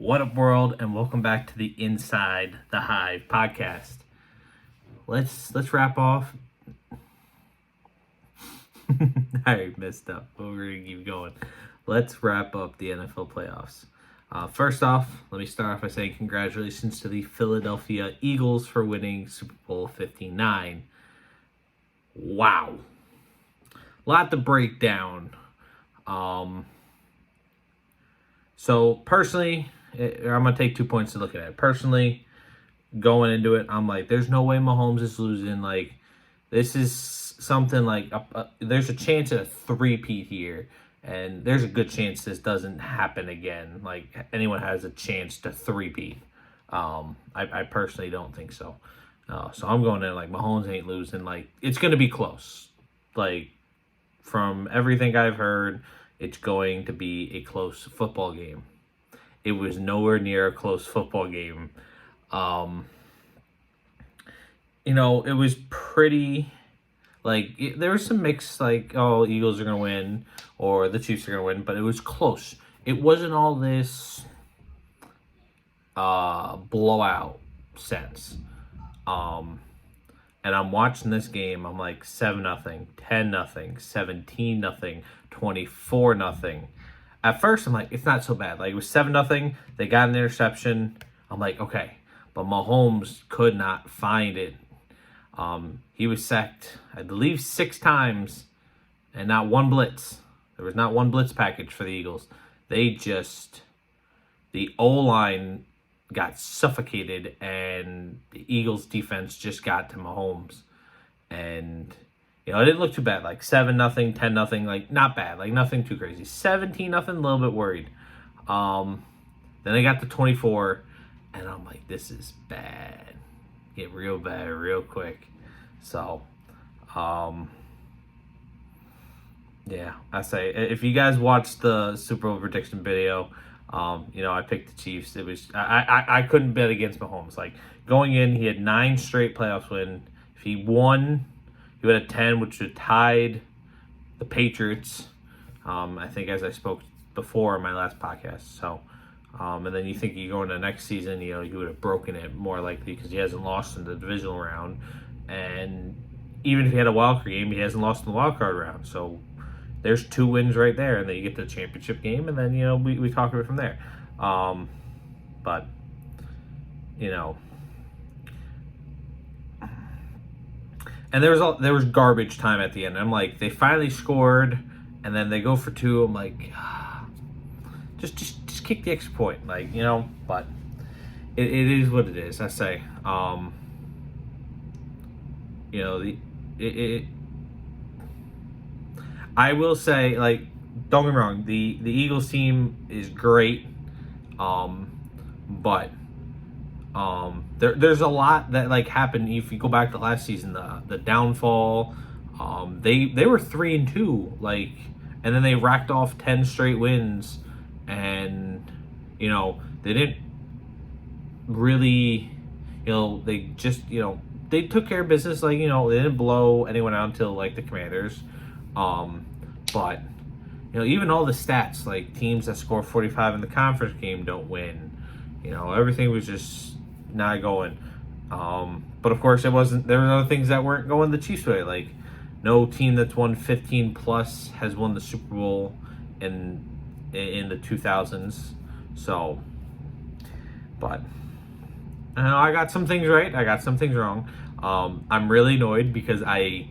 What up, world, and welcome back to the Inside the Hive podcast. Let's wrap off. I messed up, but we're gonna keep going. Let's wrap up the NFL playoffs. First off, let me start off by saying congratulations to the Philadelphia Eagles for winning Super Bowl 59. Wow, lot to break down. So personally, I'm going to take 2 points to look at it. Personally, going into it, I'm like, there's no way Mahomes is losing. Like, this is something like, there's a chance at a three-peat here. And there's a good chance this doesn't happen again. Like, anyone has a chance to three-peat. I personally don't think so. So I'm going in like, Mahomes ain't losing. Like, it's going to be close. Like, from everything I've heard, it's going to be a close football game. It was nowhere near a close football game. It was pretty, there was some mixed, Eagles are going to win or the Chiefs are going to win, but it was close. It wasn't all this blowout sense. And I'm watching this game, I'm like 7-0, 10-0, 17-0, 24-0. At first, I'm like, it's not so bad. Like, it was 7-0. They got an interception. I'm like, okay. But Mahomes could not find it. He was sacked, I believe, 6 times and not one blitz. There was not one blitz package for the Eagles. The O-line got suffocated and the Eagles defense just got to Mahomes. And it didn't look too bad. Like 7-0, 10-0, like not bad. Like nothing too crazy. 17-0, a little bit worried. Then they got to 24, and I'm like, this is bad. Get real bad real quick. So, yeah, I say if you guys watched the Super Bowl prediction video, I picked the Chiefs. It was I couldn't bet against Mahomes. Like going in, he had 9 straight playoffs win. If he won, he would have 10, which would have tied the Patriots. I think as I spoke before in my last podcast. So, and then you think you go into next season, he would have broken it more likely because he hasn't lost in the divisional round. And even if he had a wild card game, he hasn't lost in the wild card round. So there's 2 wins right there, and then you get the championship game, and then we talk about it from there. But and there was garbage time at the end. I'm like, they finally scored, and then they go for 2. I'm like, just kick the extra point, But it is what it is. I say, I will say, don't get me wrong, the Eagles team is great, but there's a lot that happened. If you go back to last season, the downfall, they were 3-2, and then they racked off 10 straight wins, and they didn't really, they just they took care of business. They didn't blow anyone out until the Commanders. But even all the stats, teams that score 45 in the conference game don't win. Everything was just not going. But of course, there was other things that weren't going the Chiefs' way. No team that's won 15 plus has won the Super Bowl in the 2000s. So, but I got some things right. I got some things wrong. I'm really annoyed because I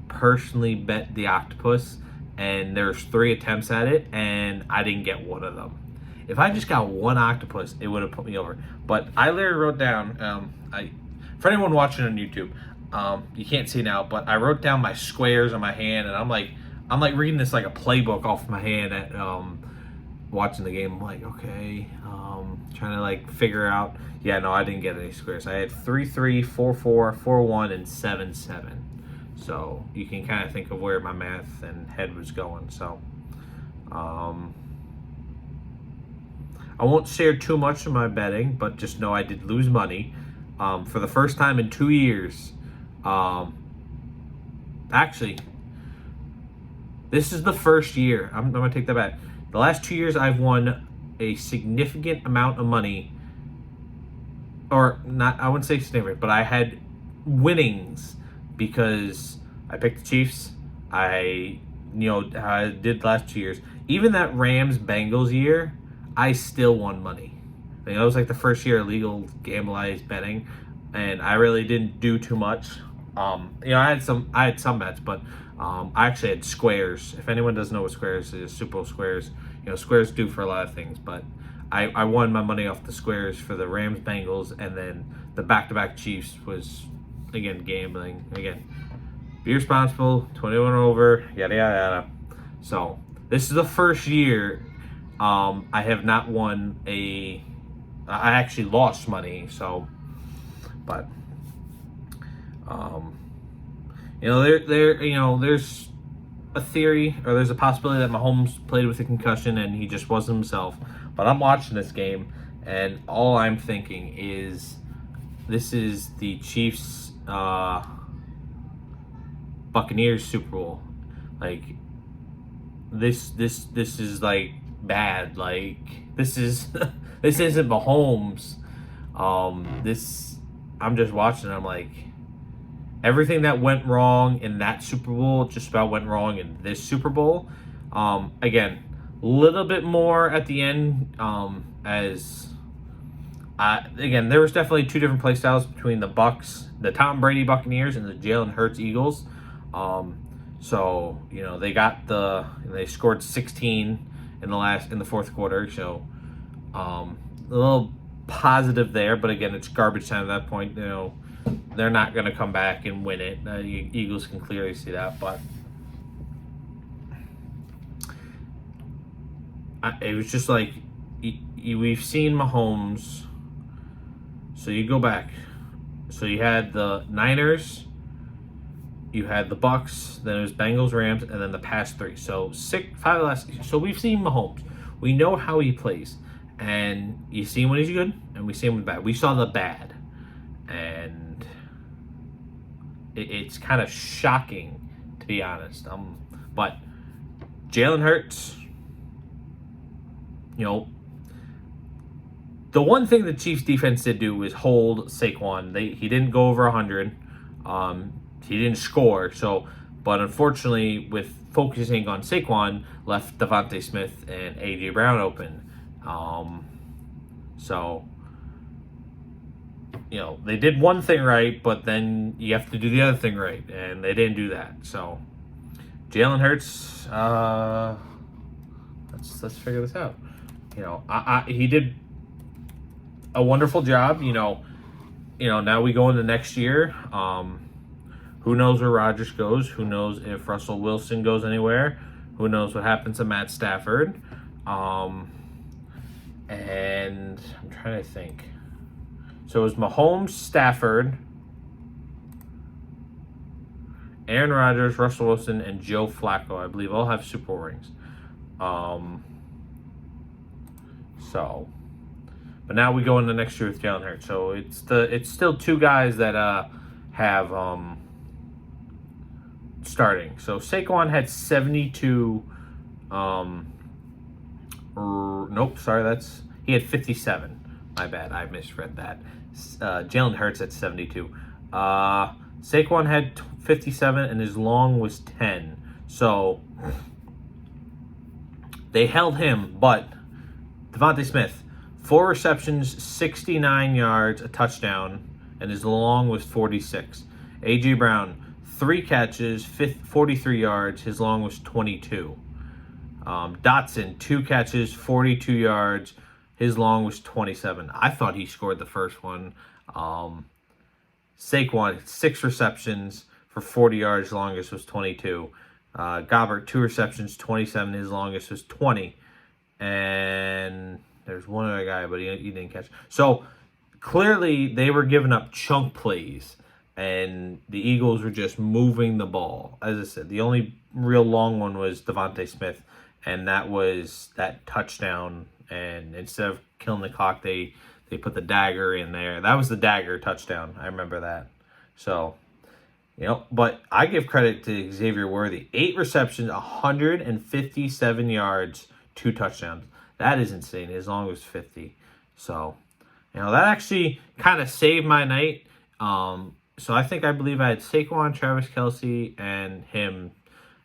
personally bet the octopus, and there's 3 attempts at it, and I didn't get one of them. If I just got one octopus, it would have put me over. But I literally wrote down, for anyone watching on YouTube, you can't see now, but I wrote down my squares on my hand, and I'm like reading this like a playbook off my hand at watching the game. I'm like, okay, trying to figure out. Yeah, no, I didn't get any squares. I had 3-3, 4-4, 4-1, and 7-7. So you can kind of think of where my math and head was going. So I won't share too much of my betting, but just know I did lose money for the first time in 2 years. Actually, this is the first year. I'm going to take that back. The last 2 years I've won a significant amount of money, or not, I wouldn't say significant, but I had winnings because I picked the Chiefs. I did the last 2 years. Even that Rams-Bengals year, I still won money. I think that was like the first year of legal gambleized betting, and I really didn't do too much. I had some bets, but I actually had squares. If anyone doesn't know what squares is, Super Bowl squares. Squares do for a lot of things, but I won my money off the squares for the Rams Bengals, and then the back-to-back Chiefs was, again, gambling. Again, be responsible, 21 or over, yada, yada, yada. So this is the first year I have not won I actually lost money, so, but, there's a theory, or there's a possibility that Mahomes played with a concussion and he just wasn't himself. But I'm watching this game, and all I'm thinking is, this is the Chiefs Buccaneers Super Bowl. Like, this is like bad. Like, this is this isn't Mahomes. I'm just watching. I'm like, everything that went wrong in that Super Bowl just about went wrong in this Super Bowl. Again, a little bit more at the end, again, there was definitely two different play styles between the Tom Brady Buccaneers and the Jalen Hurts Eagles. So they scored 16 in the fourth quarter. So a little positive there, but again, it's garbage time at that point. They're not going to come back and win it. Eagles can clearly see that, but it was just like, we've seen Mahomes. So you go back. So you had the Niners, you had the Bucks, then it was Bengals, Rams, and then the past three. So 5 last. So we've seen Mahomes. We know how he plays, and you see him when he's good, and we see him when bad. We saw the bad, and it's kind of shocking, to be honest. But Jalen Hurts, the one thing the Chiefs defense did do was hold Saquon. He didn't go over 100. He didn't score. But unfortunately, with focusing on Saquon, left Devontae Smith and A.J. Brown open. They did one thing right, but then you have to do the other thing right, and they didn't do that. So, Jalen Hurts, let's figure this out. He did a wonderful job. Now we go into next year. Who knows where Rodgers goes? Who knows if Russell Wilson goes anywhere? Who knows what happens to Matt Stafford? And I'm trying to think. So it was Mahomes, Stafford, Aaron Rodgers, Russell Wilson, and Joe Flacco. I believe all have Super Bowl rings. But now we go into next year with Jalen Hurts. So it's still two guys that have starting. So Saquon had 72. He had 57. My bad, I misread that. Jalen Hurts at 72. Saquon had 57, and his long was 10. So they held him, but Devontae Smith, 4 receptions, 69 yards, a touchdown, and his long was 46. A.J. Brown, 3 catches, 43 yards, his long was 22. Dotson, 2 catches, 42 yards, his long was 27. I thought he scored the first one. Saquon, 6 receptions for 40 yards, longest was 22. Gobbert, 2 receptions, 27, his longest was 20. And there's one other guy, but he didn't catch. So clearly they were giving up chunk plays, and the Eagles were just moving the ball. As I said, the only real long one was Devontae Smith, and that was that touchdown. And instead of killing the clock, they put the dagger in there. That was the dagger touchdown. I remember that. So, but I give credit to Xavier Worthy. 8 receptions, 157 yards, 2 touchdowns. That is insane. His long was 50. So, that actually kind of saved my night. So I believe I had Saquon, Travis Kelce, and him,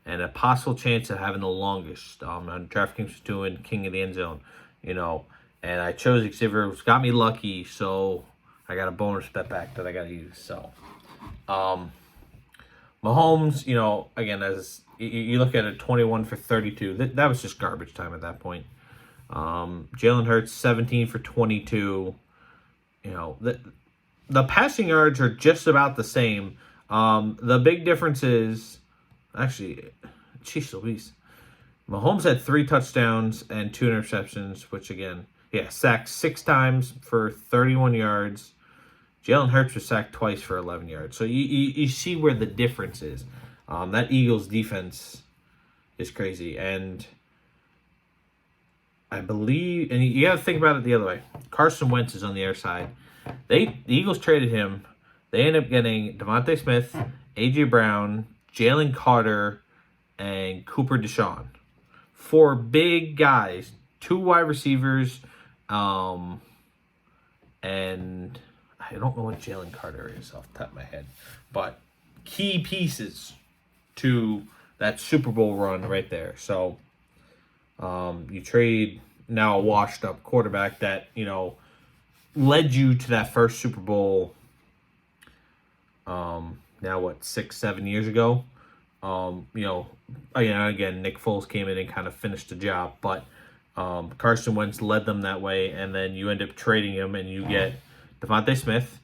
and a possible chance of having the longest. And DraftKings was doing King of the End Zone, and I chose Xavier, which got me lucky. So I got a bonus bet back that I got to use. So, Mahomes, again, as you look at it, 21 for 32. That was just garbage time at that point. Jalen Hurts, 17 for 22. The passing yards are just about the same. The big difference is, actually, jeez Louise, Mahomes had 3 touchdowns and 2 interceptions, which again, sacked 6 times for 31 yards. Jalen Hurts was sacked twice for 11 yards. So you see where the difference is. That Eagles defense is crazy. And I believe, and you got to think about it the other way. Carson Wentz is on the other side. The Eagles traded him. They ended up getting Devontae Smith, A.J. Brown, Jalen Carter, and Cooper DeShawn. 4 big guys, 2 wide receivers, and I don't know what Jalen Carter is off the top of my head, but key pieces to that Super Bowl run right there. So you trade now a washed up quarterback that, led you to that first Super Bowl now 6-7 years ago. Again, Nick Foles came in and kind of finished the job, but Carson Wentz led them that way, and then you end up trading him and you get Devontae Smith,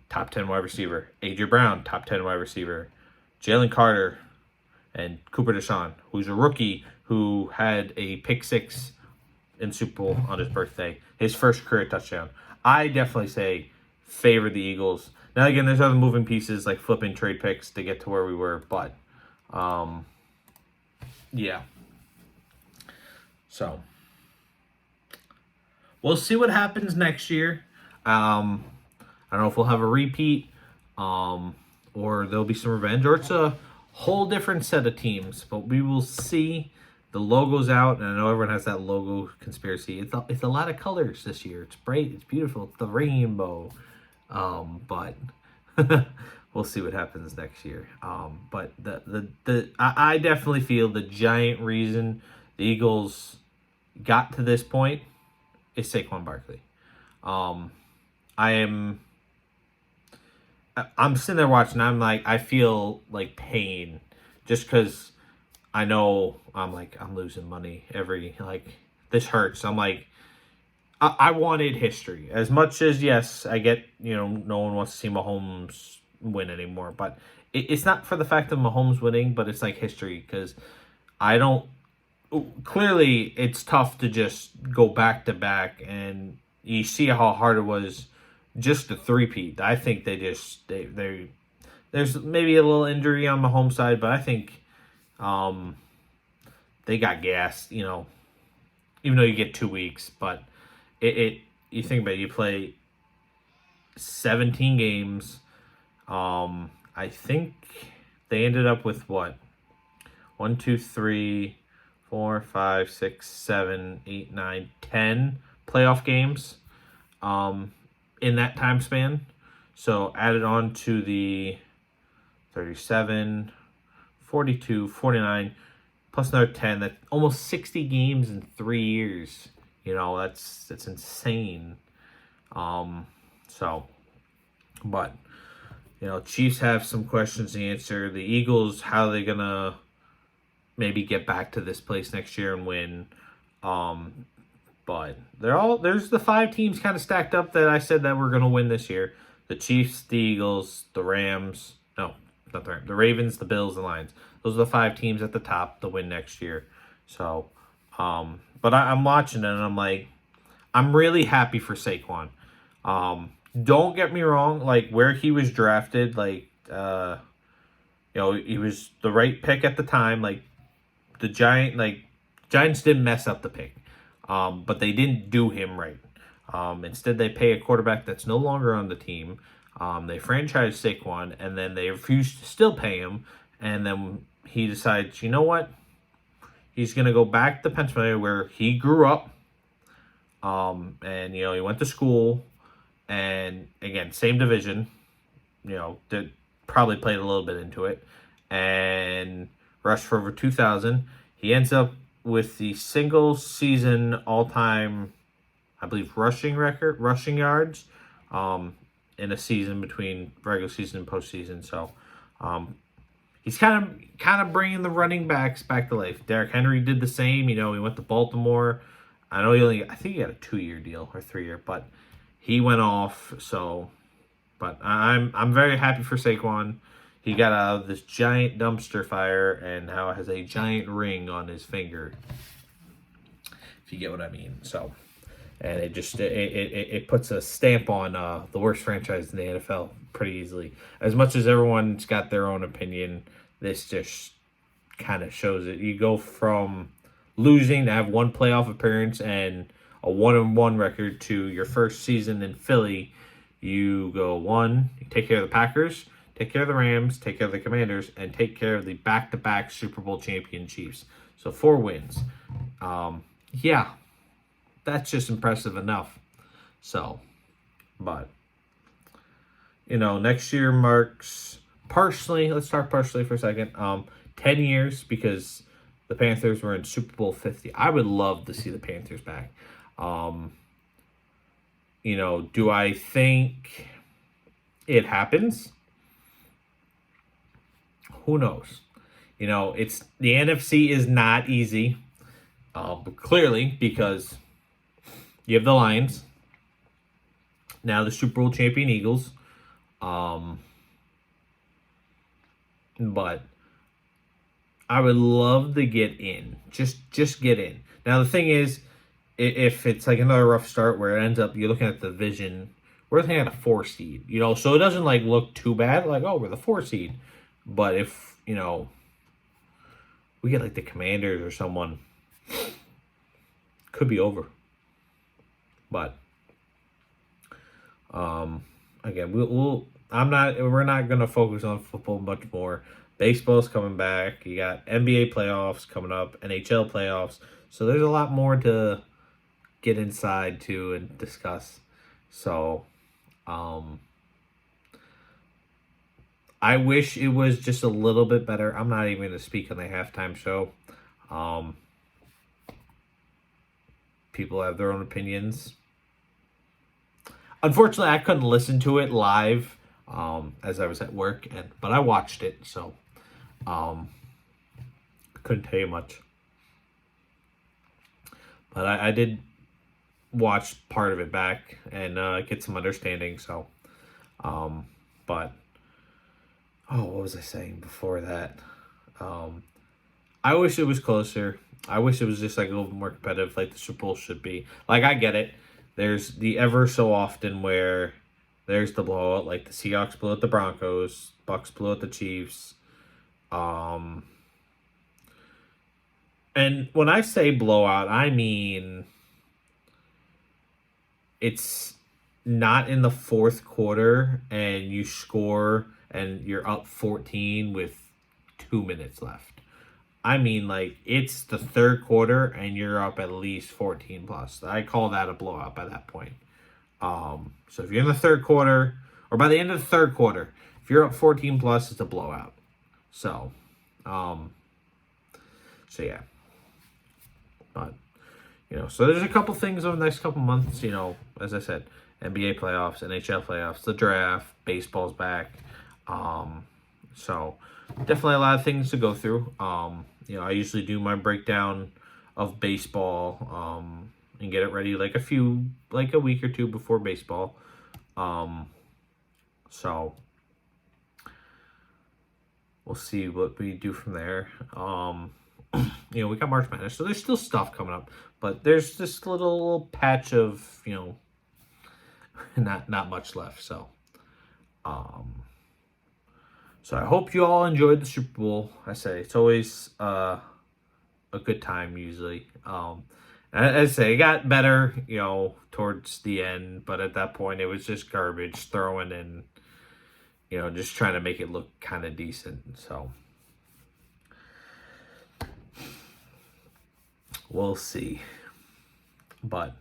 top 10 wide receiver, A.J. Brown, top 10 wide receiver, Jalen Carter, and Cooper DeShawn, who's a rookie who had a pick 6 in Super Bowl on his birthday, his first career touchdown. I definitely say favor the Eagles. Now, again, there's other moving pieces like flipping trade picks to get to where we were, but yeah. So we'll see what happens next year. I don't know if we'll have a repeat, or there'll be some revenge, or it's a whole different set of teams, but we will see. The logo's out, and I know everyone has that logo conspiracy. It's a lot of colors this year. It's bright, it's beautiful, it's the rainbow. But we'll see what happens next year. But I definitely feel the giant reason the Eagles got to this point is Saquon Barkley. I'm sitting there watching. I feel like pain just because I know I'm losing money this hurts. I wanted history as much as, yes, I get, no one wants to see Mahomes win anymore, but it's not for the fact of Mahomes winning, but it's like history because clearly it's tough to just go back to back, and you see how hard it was just to three-peat. I think there's maybe a little injury on Mahomes' side, but I think they got gassed, even though you get 2 weeks, but you think about it, you play 17 games. I think they ended up with 1, 2, 3, 4, 5, 6, 7, 8, 9, 10 playoff games in that time span. So added on to the 37, 42, 49, plus another 10. That's almost 60 games in 3 years. That's insane. But Chiefs have some questions to answer. The Eagles, how are they gonna maybe get back to this place next year and win? But there's the 5 teams kind of stacked up that I said that we're gonna win this year. The Chiefs, the Eagles, the Rams. No, not the Rams. The Ravens, the Bills, the Lions. Those are the 5 teams at the top to win next year. So, but I'm watching it and I'm really happy for Saquon. Don't get me wrong, where he was drafted, he was the right pick at the time. The Giants didn't mess up the pick, but they didn't do him right. Instead, they pay a quarterback that's no longer on the team. They franchise Saquon, and then they refuse to still pay him. And then he decides, you know what? He's going to go back to Pennsylvania where he grew up, And he went to school, and again, same division. Did probably played a little bit into it, and rushed for over 2,000. He ends up with the single season all time, I believe, rushing yards, in a season between regular season and postseason. So, he's kind of bringing the running backs back to life. Derrick Henry did the same. He went to Baltimore. I know I think he had a 2-year deal or 3-year, but he went off. So, but I'm very happy for Saquon. He got out of this giant dumpster fire and now has a giant ring on his finger, if you get what I mean. So, and it puts a stamp on the worst franchise in the NFL pretty easily. As much as everyone's got their own opinion, this just kind of shows it. You go from losing to have one playoff appearance and a 1-1 record to your first season in Philly. You go you take care of the Packers, take care of the Rams, take care of the Commanders, and take care of the back-to-back Super Bowl champion Chiefs. So 4 wins. Yeah, that's just impressive enough. So, but, next year marks let's start partially for a second. 10 years, because the Panthers were in Super Bowl 50. I would love to see the Panthers back. Do I think it happens? Who knows? It's the NFC is not easy. Clearly, because you have the Lions, now the Super Bowl champion Eagles, but I would love to get in. Just get in. Now the thing is, if it's like another rough start where it ends up you're looking at the division, we're looking at a 4 seed. So it doesn't look too bad. We're the 4 seed, but if we get the Commanders or someone, could be over. But again, we're not gonna focus on football much more. Baseball's coming back. You got NBA playoffs coming up, NHL playoffs. So there's a lot more to get inside to and discuss. So I wish it was just a little bit better. I'm not even going to speak on the halftime show. People have their own opinions. Unfortunately, I couldn't listen to it live as I was at work, but I watched it, so couldn't tell you much. But I did watch part of it back and get some understanding. So, but what was I saying before that? I wish it was closer. I wish it was just a little bit more competitive, like the Super Bowl should be. I get it. There's the ever so often where there's the blowout, like the Seahawks blew out the Broncos, Bucks blew out the Chiefs. And when I say blowout, I mean it's not in the fourth quarter and you score and you're up 14 with 2 minutes left. I mean, it's the third quarter and you're up at least 14 plus. I call that a blowout by that point. So if you're in the third quarter, or by the end of the third quarter, if you're up 14 plus, it's a blowout. So, yeah. But, so there's a couple things over the next couple months, as I said, NBA playoffs, NHL playoffs, the draft, baseball's back. So definitely a lot of things to go through. I usually do my breakdown of baseball, and get it ready a week or two before baseball. So we'll see what we do from there. We got March Madness, so there's still stuff coming up, but there's this little patch of, not much left. So, so I hope you all enjoyed the Super Bowl. I say it's always a good time usually. As I say, it got better, towards the end, but at that point it was just garbage throwing and, just trying to make it look kind of decent. So we'll see. But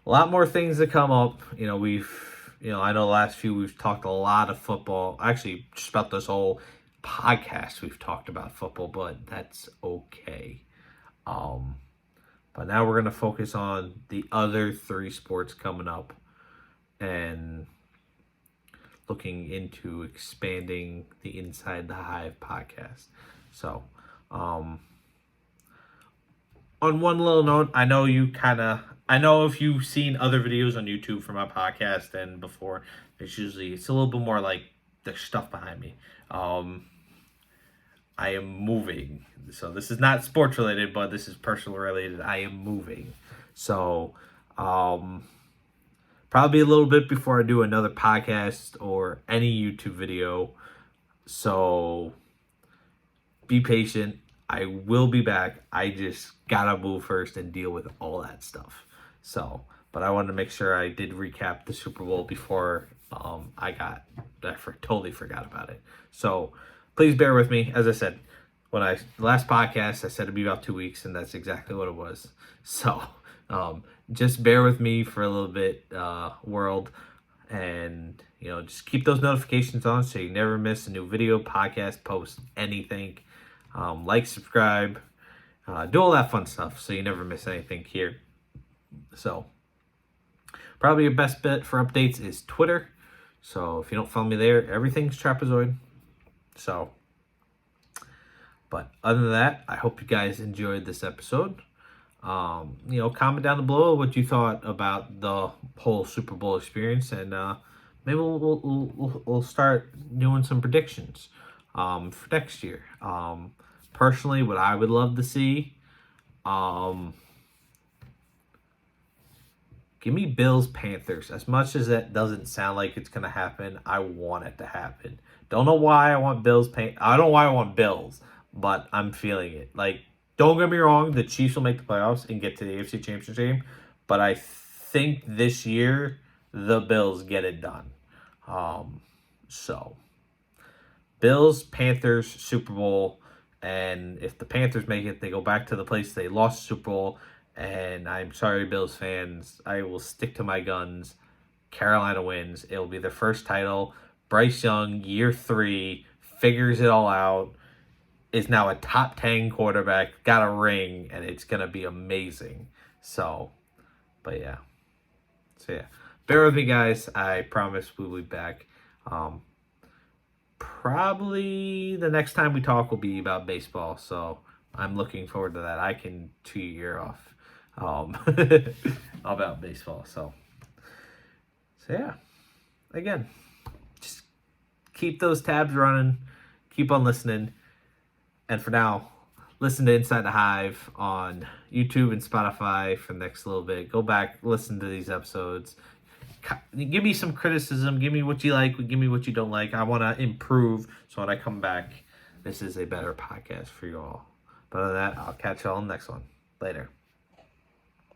a lot more things to come up. You know, I know the last few we've talked a lot of football. Actually, just about this whole podcast we've talked about football, but that's okay. But now we're going to focus on the other 3 sports coming up and looking into expanding the Inside the Hive podcast. So, on one little note, I know if you've seen other videos on YouTube for my podcast and before, it's a little bit more like there's stuff behind me. I am moving. So this is not sports related, but this is personal related. I am moving. So, probably a little bit before I do another podcast or any YouTube video. So be patient. I will be back. I just gotta move first and deal with all that stuff. So, but I wanted to make sure I did recap the Super Bowl before totally forgot about it. So please bear with me. As I said, last podcast, I said it'd be about 2 weeks, and that's exactly what it was. So just bear with me for a little bit, world, and just keep those notifications on so you never miss a new video, podcast, post, anything. Like, subscribe, do all that fun stuff so you never miss anything here. So probably your best bet for updates is Twitter. So if you don't follow me there, everything's Trapezoid. So, but other than that, I hope you guys enjoyed this episode. Comment down below what you thought about the whole Super Bowl experience, and maybe we'll start doing some predictions for next year. Personally, what I would love to see, give me Bills Panthers. As much as that doesn't sound like it's gonna happen, I want it to happen. Don't know why I want Bills. I don't know why I want Bills, but I'm feeling it. Like, don't get me wrong, the Chiefs will make the playoffs and get to the AFC Championship game, but I think this year the Bills get it done. So Bills, Panthers, Super Bowl, and if the Panthers make it, they go back to the place they lost the Super Bowl. And I'm sorry, Bills fans, I will stick to my guns. Carolina wins. It will be their first title. Bryce Young, year 3, figures it all out, is now a top 10 quarterback, got a ring, and it's going to be amazing. So, but yeah. So, yeah. Bear with me, guys. I promise we'll be back. Probably the next time we talk will be about baseball. So, I'm looking forward to that. I can chew your ear off about baseball. So, yeah. Again, just keep those tabs running. Keep on listening. And for now, listen to Inside the Hive on YouTube and Spotify for the next little bit. Go back, listen to these episodes. Give me some criticism. Give me what you like. Give me what you don't like. I want to improve so when I come back, this is a better podcast for you all. But other than that, I'll catch y'all on the next one. Later.